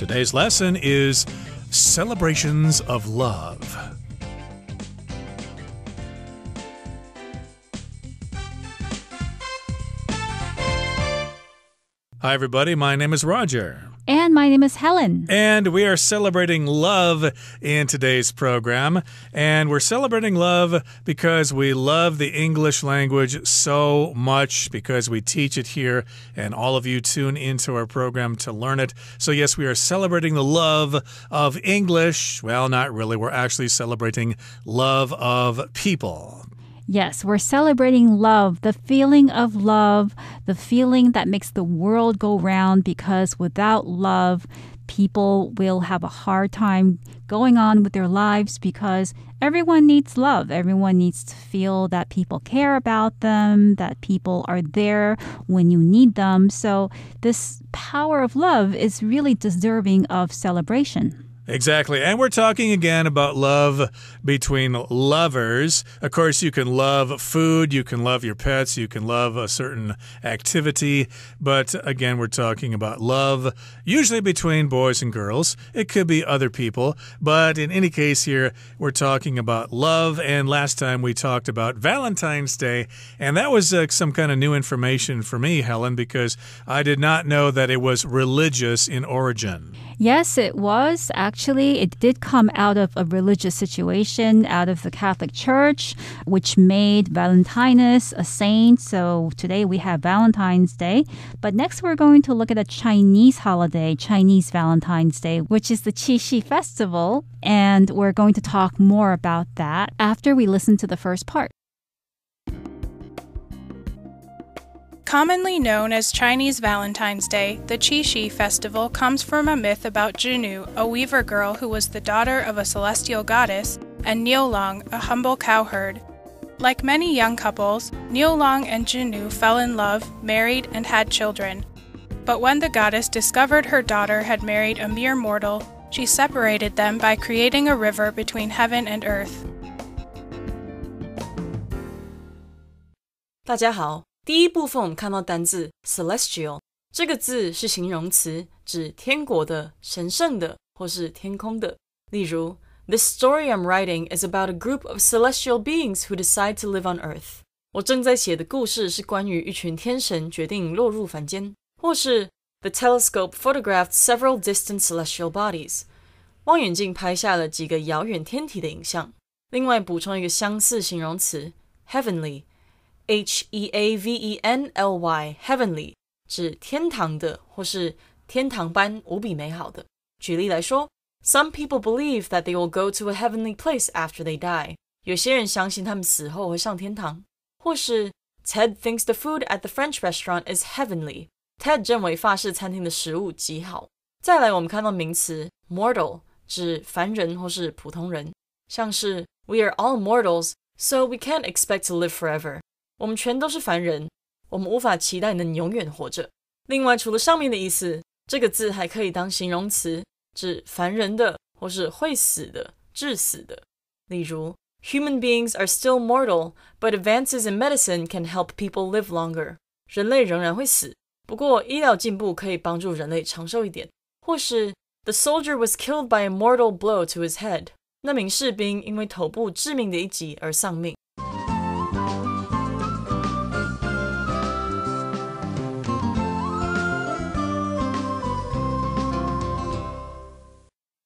Today's lesson is Celebrations of Love. Hi, everybody. My name is Roger. And my name is Helen. And we are celebrating love in today's program. And we're celebrating love because we love the English language so much, because we teach it here, and all of you tune into our program to learn it. So yes, we are celebrating the love of English. Well, not really. We're actually celebrating love of people. Yes, we're celebrating love, the feeling of love, the feeling that makes the world go round, because without love, people will have a hard time going on with their lives, because everyone needs love. Everyone needs to feel that people care about them, that people are there when you need them. So this power of love is really deserving of celebration. Exactly. And we're talking again about love between lovers. Of course, you can love food, you can love your pets, you can love a certain activity. But again, we're talking about love, usually between boys and girls. It could be other people. But in any case here, we're talking about love. And last time we talked about Valentine's Day. And that was some kind of new information for me, Helen, because I did not know that it was religious in origin. Yes, it was. Actually, it did come out of a religious situation, out of the Catholic Church, which made Valentinus a saint. So today we have Valentine's Day. But next we're going to look at a Chinese holiday, Chinese Valentine's Day, which is the Qixi Festival. And we're going to talk more about that after we listen to the first part. Commonly known as Chinese Valentine's Day, the Qixi Festival comes from a myth about Zhinu, a weaver girl who was the daughter of a celestial goddess, and Niulong, a humble cowherd. Like many young couples, Niulong and Zhinu fell in love, married, and had children. But when the goddess discovered her daughter had married a mere mortal, she separated them by creating a river between heaven and earth. 大家好。第一部分我们看到单字 celestial， 这个字是形容词，指天国的、神圣的或是天空的。例如 This story I'm writing is about a group of celestial beings who decide to live on Earth. 我正在写的故事是关于一群天神决定落入凡间。或是 The telescope photographed several distant celestial bodies. 望远镜拍下了几个遥远天体的影像。另外补充一个相似形容词 heavenly。Heavenly, heavenly 指天堂的或是天堂般无比美好的。举例来说 Some people believe that they will go to a heavenly place after they die. 有些人相信他们死后会上天堂。或是 Ted thinks the food at the French restaurant is heavenly. Ted 认为法式餐厅的食物极好。再来我们看到名词 mortal 指凡人或是普通人，像是 We are all mortals, so we can't expect to live forever.我们全都是凡人，我们无法期待能永远活着。另外，除了上面的意思，这个字还可以当形容词，指凡人的或是会死的、致死的。例如 Human beings are still mortal, but advances in medicine can help people live longer. 人类仍然会死，不过医疗进步可以帮助人类长寿一点。或是 The soldier was killed by a mortal blow to his head. 那名士兵因为头部致命的一击而丧命。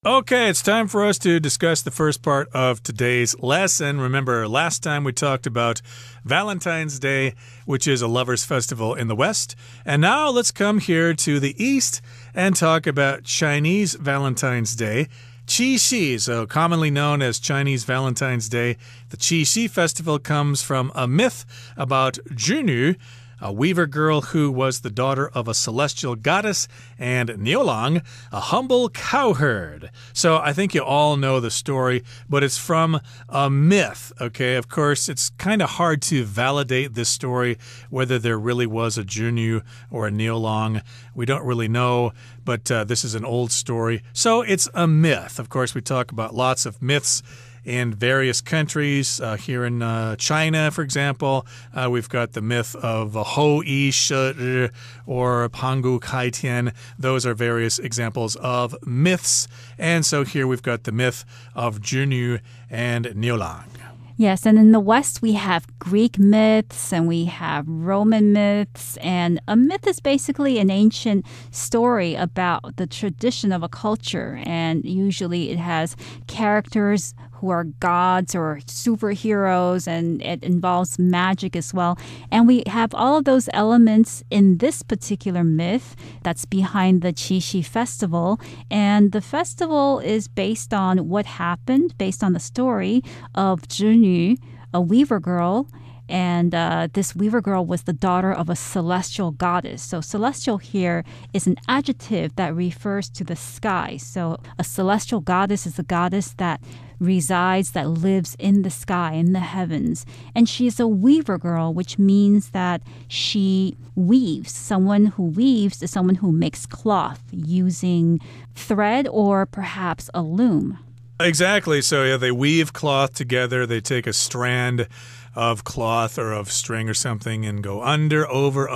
Okay, it's time for us to discuss the first part of today's lesson. Remember, last time we talked about Valentine's Day, which is a lover's festival in the West. And now let's come here to the East and talk about Chinese Valentine's Day. Qixi, so commonly known as Chinese Valentine's Day. The Qixi festival comes from a myth about Zhinu, a weaver girl who was the daughter of a celestial goddess, and Niulong, a humble cowherd. So I think you all know the story, but it's from a myth, okay? Of course, it's kind of hard to validate this story, whether there really was a Zhinu or a Niulong. We don't really know, but this is an old story. So it's a myth. Of course, we talk about lots of myths in various countries. Here in China, for example, we've got the myth of Hou Yi She Ri or Pangu Kai Tian. Those are various examples of myths. And so here we've got the myth of Zhinu and Niulang. Yes, and in the West, we have Greek myths and we have Roman myths. And a myth is basically an ancient story about the tradition of a culture. And usually it has characters who are gods or superheroes, and it involves magic as well. And we have all of those elements in this particular myth that's behind the Qixi festival. And the festival is based on what happened, based on the story of Zhinu, a weaver girl. And this weaver girl was the daughter of a celestial goddess. So celestial here is an adjective that refers to the sky. So a celestial goddess is a goddess that resides, that lives in the sky, in the heavens. And she's a weaver girl, which means that she weaves. Someone who weaves is someone who makes cloth using thread or perhaps a loom. Exactly. So yeah, they weave cloth together. They take a strand of cloth or of string or something and go under, over,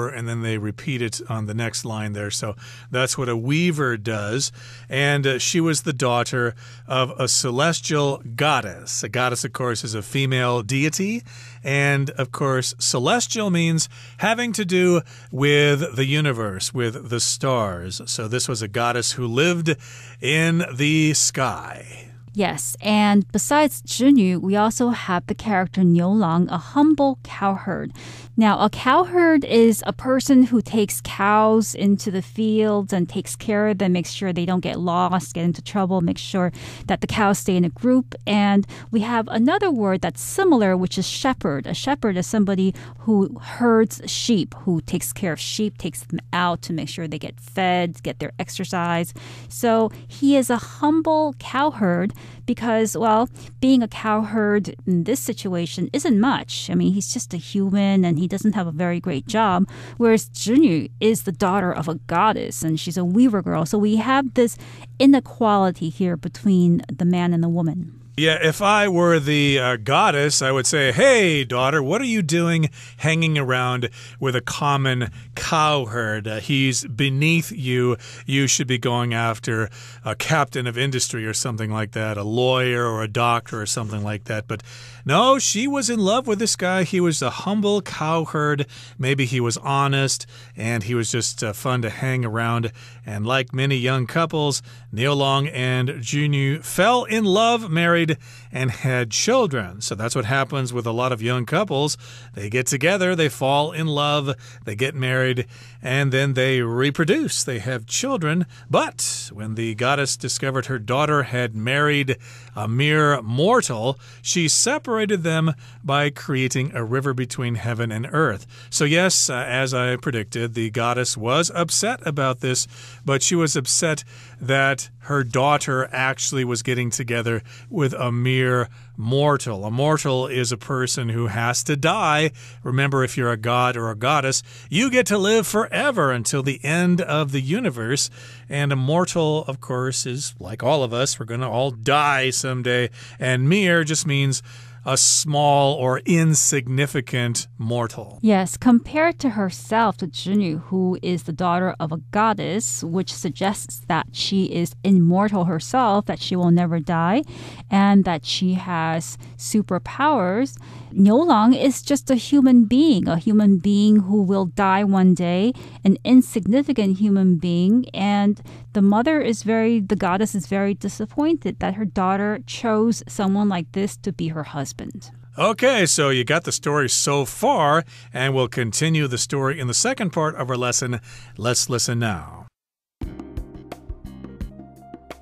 and then they repeat it on the next line there. So that's what a weaver does. And she was the daughter of a celestial goddess. A goddess, of course, is a female deity. And, of course, celestial means having to do with the universe, with the stars. So this was a goddess who lived in the sky. Yes, and besides Zhinu, we also have the character Niulang, a humble cowherd. Now, a cowherd is a person who takes cows into the fields and takes care of them, makes sure they don't get lost, get into trouble, makes sure that the cows stay in a group. And we have another word that's similar, which is shepherd. A shepherd is somebody who herds sheep, who takes care of sheep, takes them out to make sure they get fed, get their exercise. So he is a humble cowherd because, well, being a cowherd in this situation isn't much. I mean, he's just a human and he doesn't have a very great job, whereas Zhinu is the daughter of a goddess and she's a weaver girl. So we have this inequality here between the man and the woman. Yeah, if I were the goddess, I would say, hey, daughter, what are you doing hanging around with a common cowherd? He's beneath you. You should be going after a captain of industry or something like that, a lawyer or a doctor or something like that. But no, she was in love with this guy. He was a humble cowherd. Maybe he was honest and he was just fun to hang around. And like many young couples, Niulang and Zhinu fell in love, married, and had children. So that's what happens with a lot of young couples. They get together, they fall in love, they get married, and then they reproduce. They have children. But when the goddess discovered her daughter had married a mere mortal, she separated them by creating a river between heaven and earth. So yes, as I predicted, the goddess was upset about this, but she was upset that her daughter actually was getting together with a mere mortal. A mortal is a person who has to die. Remember, if you're a god or a goddess, you get to live forever until the end of the universe. And a mortal, of course, is like all of us. We're going to all die someday. And mere just means a small or insignificant mortal. Yes, compared to herself, to Zhinu, who is the daughter of a goddess, which suggests that she is immortal herself, that she will never die, and that she has superpowers. Niulang is just a human being who will die one day, an insignificant human being, and the goddess is very disappointed that her daughter chose someone like this to be her husband. Okay, so you got the story so far, and we'll continue the story in the second part of our lesson. Let's listen now.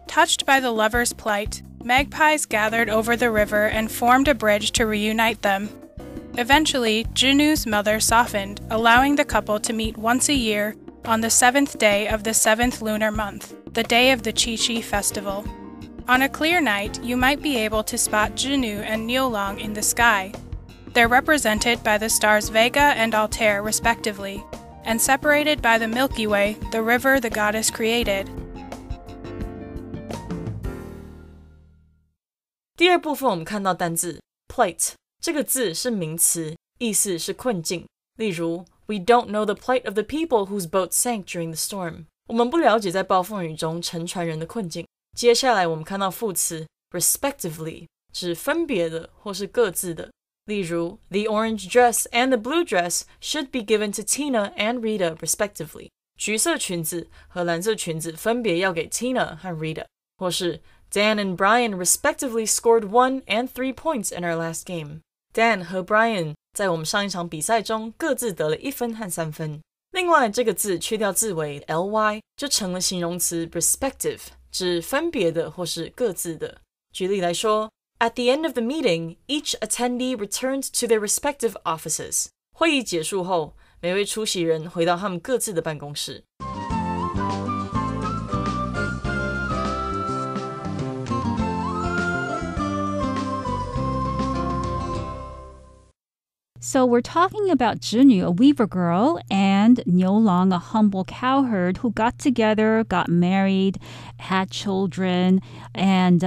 Touched by the lovers' plight, magpies gathered over the river and formed a bridge to reunite them. Eventually, Zhinu's mother softened, allowing the couple to meet once a year on the 7th day of the 7th lunar month, the day of the Qixi festival. On a clear night, you might be able to spot Zhinu and Niulang in the sky. They're represented by the stars Vega and Altair, respectively, and separated by the Milky Way, the river the goddess created. 第二部分我们看到单字 plight， 这个字是名词，意思是困境。例如 We don't know the plight of the people whose boat sank during the storm。 我们不了解在暴风雨中沉船人的困境。接下来我们看到副词 respectively， 指分别的或是各自的。例如 The orange dress and the blue dress should be given to Tina and Rita respectively。 橘色裙子和蓝色裙子分别要给 Tina 和 Rita。 或是 Dan and Brian respectively scored 1 and 3 points in our last game。 Dan 和 Brian 在我们上一场比赛中各自得了1分和3分。另外这个字去掉字尾 ly 就成了形容词 respective， 指分别的或是各自的。举例来说 At the end of the meeting, each attendee returned to their respective offices。 会议结束后，每位出席人回到他们各自的办公室。So we're talking about 织女, a weaver girl, and 牛郎, a humble cowherd, who got together, got married, had children, and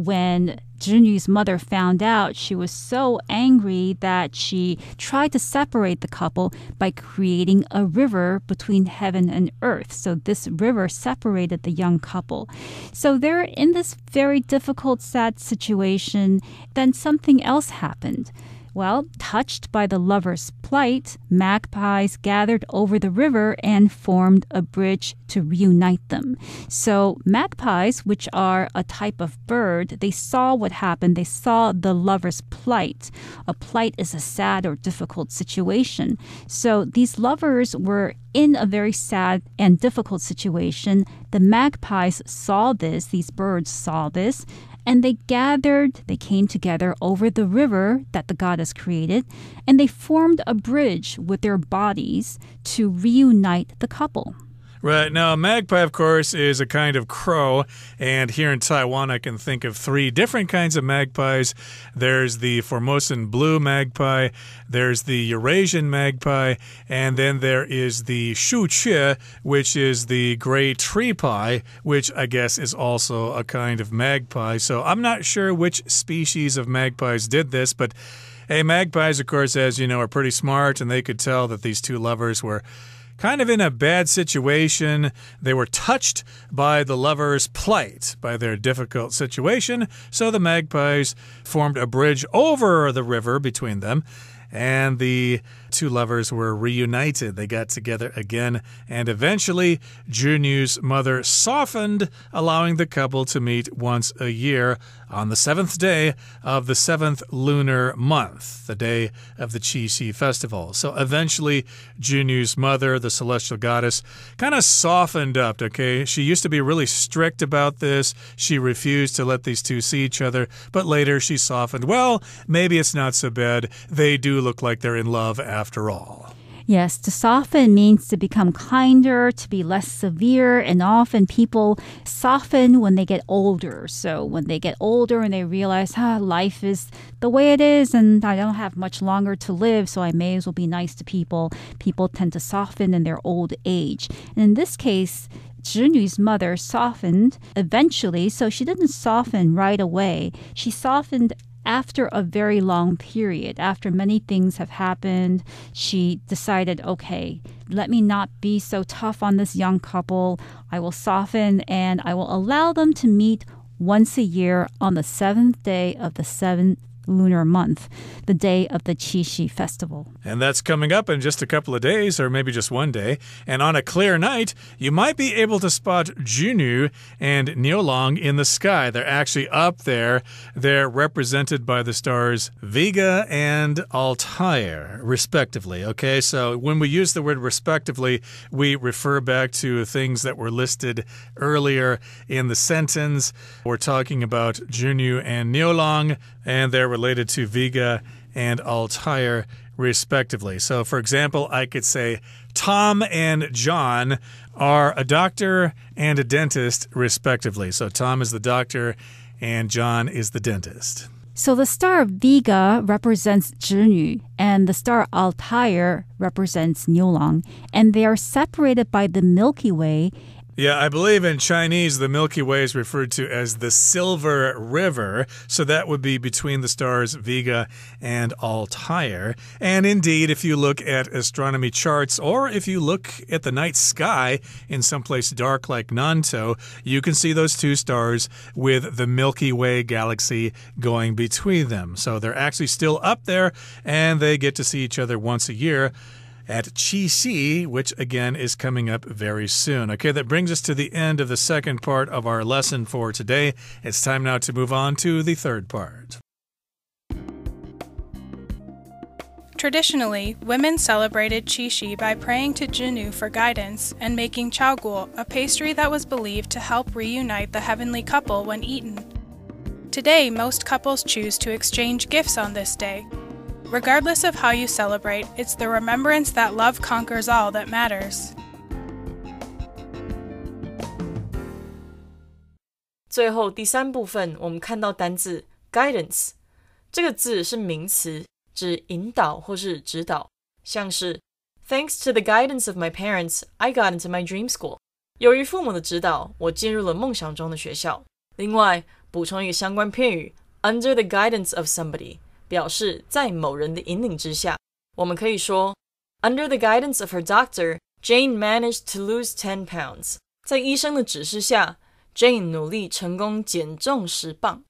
when 织女's mother found out, she was so angry that she tried to separate the couple by creating a river between heaven and earth. So this river separated the young couple. So they're in this very difficult, sad situation. Then something else happened. Well, touched by the lovers' plight, magpies gathered over the river and formed a bridge to reunite them. So magpies, which are a type of bird, they saw what happened. They saw the lovers' plight. A plight is a sad or difficult situation. So these lovers were in a very sad and difficult situation. The magpies saw this, these birds saw this, and they came together over the river that the goddess created, and they formed a bridge with their bodies to reunite the couple. Right. Now, a magpie, of course, is a kind of crow. And here in Taiwan, I can think of 3 different kinds of magpies. There's the Formosan blue magpie, there's the Eurasian magpie, and then there is the shuque, which is the gray tree pie, which I guess is also a kind of magpie. So I'm not sure which species of magpies did this, but hey, magpies, of course, as you know, are pretty smart, and they could tell that these 2 lovers were kind of in a bad situation. They were touched by the lovers' plight, by their difficult situation. So the magpies formed a bridge over the river between them, and the 2 lovers were reunited. They got together again, and eventually Junu's mother softened, allowing the couple to meet once a year on the 7th day of the 7th lunar month, the day of the Qixi festival. So eventually Junu's mother, the celestial goddess, kind of softened up, okay? She used to be really strict about this. She refused to let these 2 see each other, but later she softened. Well, maybe it's not so bad. They do look like they're in love after all. Yes, to soften means to become kinder, to be less severe, and often people soften when they get older. So when they get older and they realize, life is the way it is and I don't have much longer to live, so I may as well be nice to people. People tend to soften in their old age. And in this case, 织女's mother softened eventually, so she didn't soften right away. She softened after a very long period. After many things have happened, she decided, okay, let me not be so tough on this young couple. I will soften and I will allow them to meet once a year on the 7th day of the 7th lunar month, the day of the Qixi festival. And that's coming up in just a couple of days, or maybe just one day. And on a clear night, you might be able to spot Junu and Niulang in the sky. They're actually up there. They're represented by the stars Vega and Altair, respectively. Okay, so when we use the word respectively, we refer back to things that were listed earlier in the sentence. We're talking about Junu and Niulang, and they're related to Vega and Altair, respectively. So, for example, I could say Tom and John are a doctor and a dentist, respectively. So Tom is the doctor and John is the dentist. So the star Vega represents 织女 and the star Altair represents Niulang, and they are separated by the Milky Way Yeah, I believe in Chinese, the Milky Way is referred to as the Silver River. So that would be between the stars Vega and Altair. And indeed, if you look at astronomy charts or if you look at the night sky in some place dark like Nantou, you can see those two stars with the Milky Way galaxy going between them. So they're actually still up there and they get to see each other once a year at Qixi, which again is coming up very soon. Okay, that brings us to the end of the second part of our lesson for today. It's time now to move on to the third part. Traditionally, women celebrated Qixi by praying to Zhinu for guidance and making chaoguo, a pastry that was believed to help reunite the heavenly couple when eaten. Today, most couples choose to exchange gifts on this day. Regardless of how you celebrate, it's the remembrance that love conquers all that matters. 最后第三部分，我们看到单字 guidance， 这个字是名词，指引导或是指导，像是 Thanks to the guidance of my parents, I got into my dream school. 由于父母的指导，我进入了梦想中的学校。另外，补充一个相关片语 under the guidance of somebody，表示在某人的引领之下，我们可以说 Under the guidance of her doctor, Jane managed to lose 10 pounds. 在医生的指示下 Jane 努力成功减重10磅。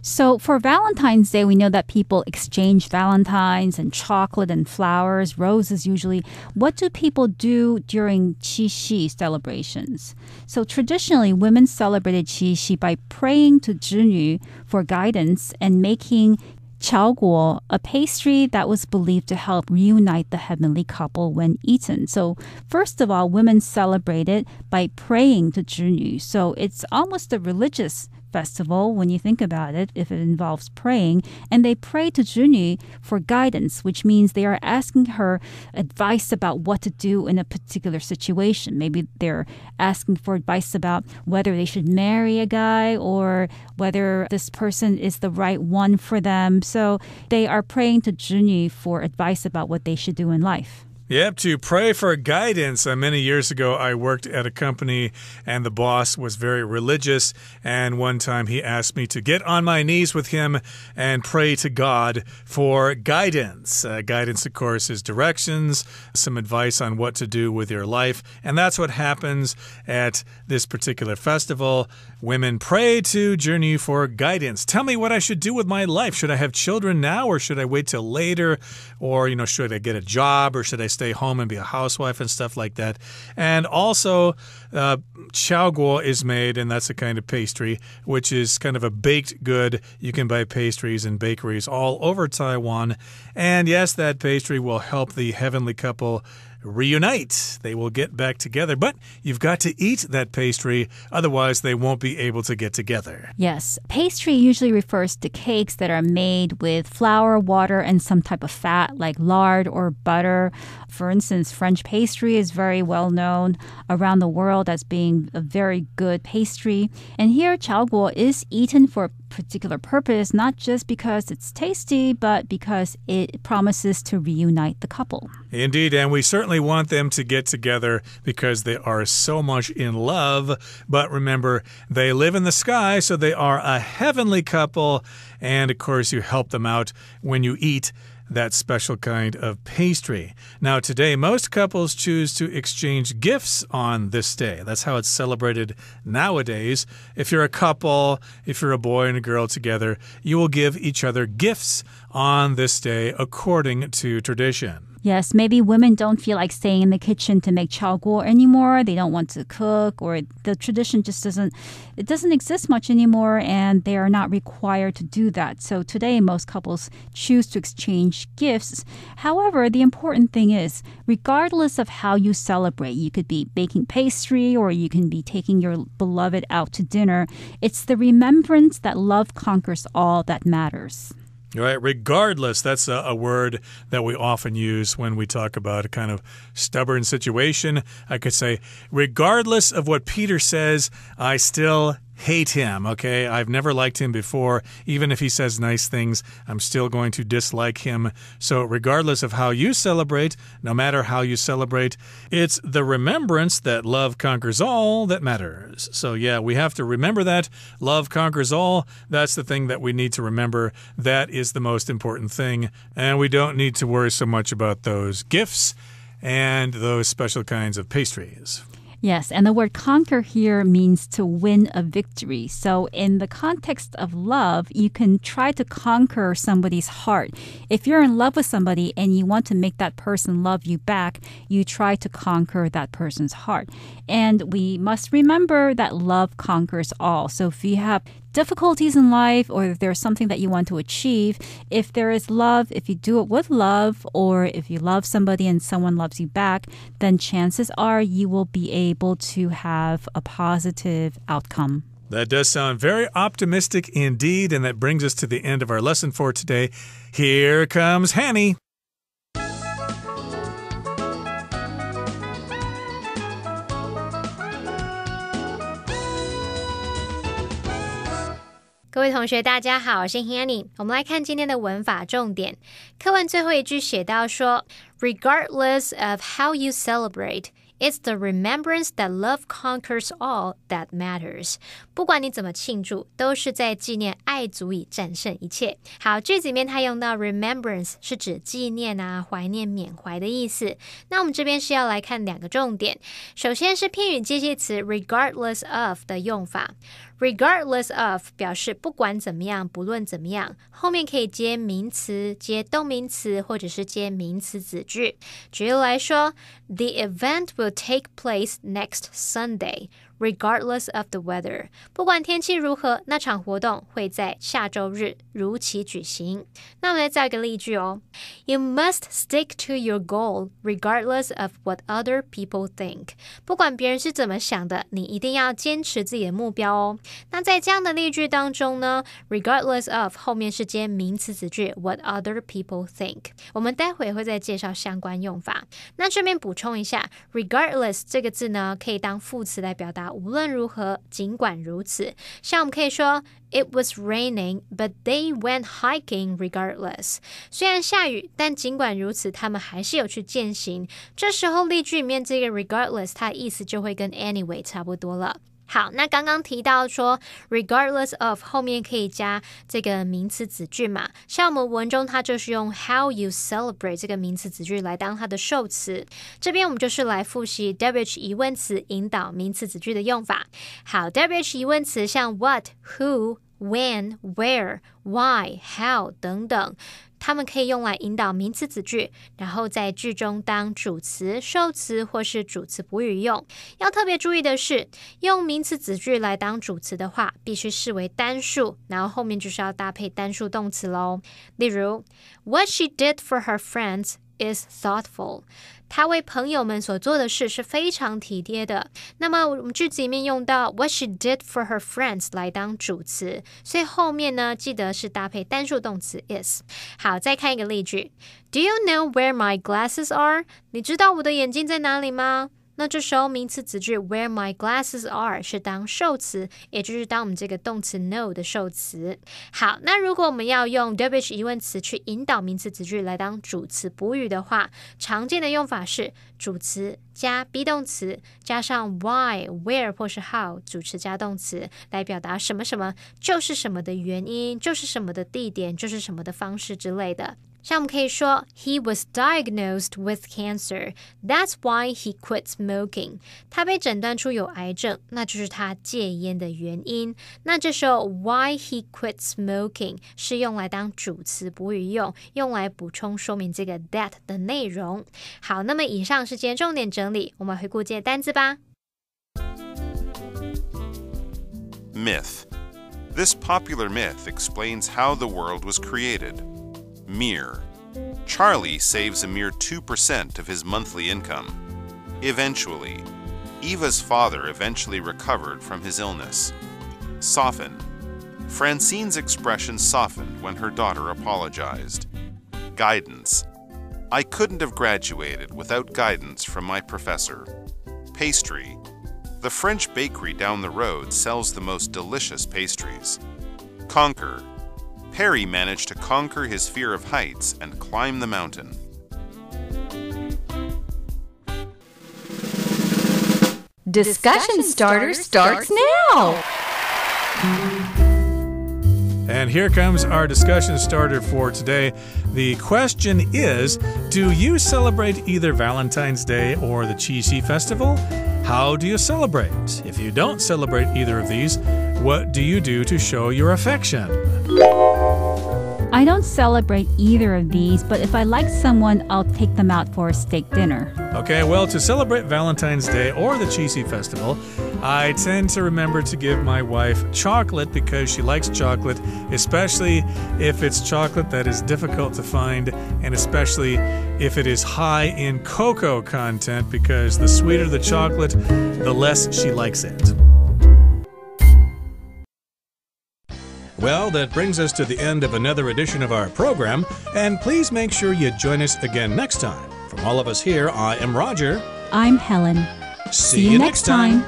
So for Valentine's Day, we know that people exchange valentines and chocolate and flowers, roses usually. What do people do during Qixi celebrations? So traditionally, women celebrated Qixi by praying to Zhinu for guidance and making chaoguo, a pastry that was believed to help reunite the heavenly couple when eaten. So first of all, women celebrated by praying to Zhinu. So it's almost a religious festival when you think about it, if it involves praying. And they pray to Zhinu for guidance, which means they are asking her advice about what to do in a particular situation. Maybe they're asking for advice about whether they should marry a guy or whether this person is the right one for them. So they are praying to Zhinu for advice about what they should do in life. Yep, to pray for guidance. Many years ago, I worked at a company and the boss was very religious. And one time he asked me to get on my knees with him and pray to God for guidance. Guidance, of course, is directions, some advice on what to do with your life. And that's what happens at this particular festival. Women pray to Zhinu for guidance. Tell me what I should do with my life. Should I have children now or should I wait till later? Or, should I get a job or should I stay home and be a housewife and stuff like that? And also, chaoguo is made, and that's a kind of pastry, which is kind of a baked good. You can buy pastries in bakeries all over Taiwan. And yes, that pastry will help the heavenly couple reunite. They will get back together, but you've got to eat that pastry, otherwise they won't be able to get together. Yes, pastry usually refers to cakes that are made with flour, water, and some type of fat like lard or butter. For instance, French pastry is very well known around the world as being a very good pastry. And here, chaoguo is eaten for a particular purpose, not just because it's tasty, but because it promises to reunite the couple. Indeed, and we certainly want them to get together because they are so much in love. But remember, they live in the sky, so they are a heavenly couple. And of course, you help them out when you eat that special kind of pastry. Now, today, most couples choose to exchange gifts on this day. That's how it's celebrated nowadays. If you're a couple, if you're a boy and a girl together, you will give each other gifts on this day according to tradition. Yes, maybe women don't feel like staying in the kitchen to make chaoguo anymore. They don't want to cook, or the tradition just doesn't exist much anymore, and they are not required to do that. So today, most couples choose to exchange gifts. However, the important thing is, regardless of how you celebrate, you could be baking pastry or you can be taking your beloved out to dinner. It's the remembrance that love conquers all that matters. Right, regardless, that's a word that we often use when we talk about a kind of stubborn situation. I could say, regardless of what Peter says, I still hate him, okay? I've never liked him before. Even if he says nice things, I'm still going to dislike him. So regardless of how you celebrate, no matter how you celebrate, it's the remembrance that love conquers all that matters. So yeah, we have to remember that. Love conquers all. That's the thing that we need to remember. That is the most important thing. And we don't need to worry so much about those gifts and those special kinds of pastries. Yes, and the word conquer here means to win a victory. So in the context of love, you can try to conquer somebody's heart. If you're in love with somebody and you want to make that person love you back, you try to conquer that person's heart. And we must remember that love conquers all. So if you have difficulties in life, or if there's something that you want to achieve, if there is love, if you do it with love, or if you love somebody and someone loves you back, then chances are you will be able to have a positive outcome. That does sound very optimistic indeed, and that brings us to the end of our lesson for today. Here comes Hanny.各位同学大家好，我是 Hanny。 我们来看今天的文法重点。课文最后一句写到说 Regardless of how you celebrate, it's the remembrance that love conquers all that matters. 不管你怎么庆祝，都是在纪念爱足以战胜一切。好，句子里面它用到 remembrance 是指纪念啊、怀念、缅怀的意思。那我们这边是要来看两个重点。首先是片语介系词 regardless of 的用法。Regardless of 表示不管怎么样，不论怎么样，后面可以接名词、接动名词，或者是接名词子句。举例来说 The event will take place next Sunday, regardless of the weather. 不管天气如何，那场活动会在下周日如期举行。那我们来造一个例句哦。You must stick to your goal, regardless of what other people think. 不管别人是怎么想的，你一定要坚持自己的目标哦。那在这样的例句当中呢 regardless of 后面是接名词子句 what other people think。 我们待会会再介绍相关用法。那顺便补充一下 regardless 这个字呢可以当副词来表达无论如何，尽管如此。像我们可以说It was raining, but they went hiking regardless. 虽然下雨，但尽管如此，他们还是有去健行。这时候例句里面这个 regardless 它的意思就会跟 anyway 差不多了。好，那刚刚提到说 regardless of 后面可以加这个名词子句嘛，像我们文中它就是用 how you celebrate 这个名词子句来当它的受词。这边我们就是来复习 WH 疑问词引导名词子句的用法。好， WH 疑问词像 what, who, when, where, why, how 等等，它们可以用来引导名词子句，然后在句中当主词、受词或是主词补语用。要特别注意的是，用名词子句来当主词的话，必须视为单数，然后后面就是要搭配单数动词咯。例如 What she did for her friends is thoughtful. 她为朋友们所做的事是非常体贴的。那么我们句子里面用到 what she did for her friends 来当主词，所以后面呢记得是搭配单数动词 is。 好，再看一个例句 Do you know where my glasses are? 你知道我的眼镜在哪里吗？那这时候名词子句 where my glasses are 是当受词，也就是当我们这个动词 know 的受词。好，那如果我们要用 WH 疑问词去引导名词子句来当主词补语的话，常见的用法是主词加 be 动词加上 why, where 或是 how 主词加动词，来表达什么什么就是什么的原因，就是什么的地点，就是什么的方式之类的。像我们可以说 He was diagnosed with cancer. That's why he quit smoking. 他被诊断出有癌症，那就是他戒烟的原因。那这时候 why he quit smoking 是用来当主词补语用，用来补充说明这个 that 的内容。好，那么以上是今天重点整理，我们回顾这些单字吧。 Myth. This popular myth explains how the world was created.Mere. Charlie saves a mere 2% of his monthly income. Eventually. Eva's father eventually recovered from his illness. Soften. Francine's expression softened when her daughter apologized. Guidance. I couldn't have graduated without guidance from my professor. Pastry. The French bakery down the road sells the most delicious pastries. Conquer. Perry managed to conquer his fear of heights and climb the mountain. Discussion starter starts now. And here comes our discussion starter for today. The question is, do you celebrate either Valentine's Day or the Qixi Festival? How do you celebrate? If you don't celebrate either of these, what do you do to show your affection? I don't celebrate either of these, but if I like someone, I'll take them out for a steak dinner. Okay, well, to celebrate Valentine's Day or the Qixi Festival, I tend to remember to give my wife chocolate because she likes chocolate, especially if it's chocolate that is difficult to find, and especially if it is high in cocoa content, because the sweeter the chocolate, the less she likes it. Well, that brings us to the end of another edition of our program, and please make sure you join us again next time. From all of us here, I am Roger. I'm Helen. See you next time.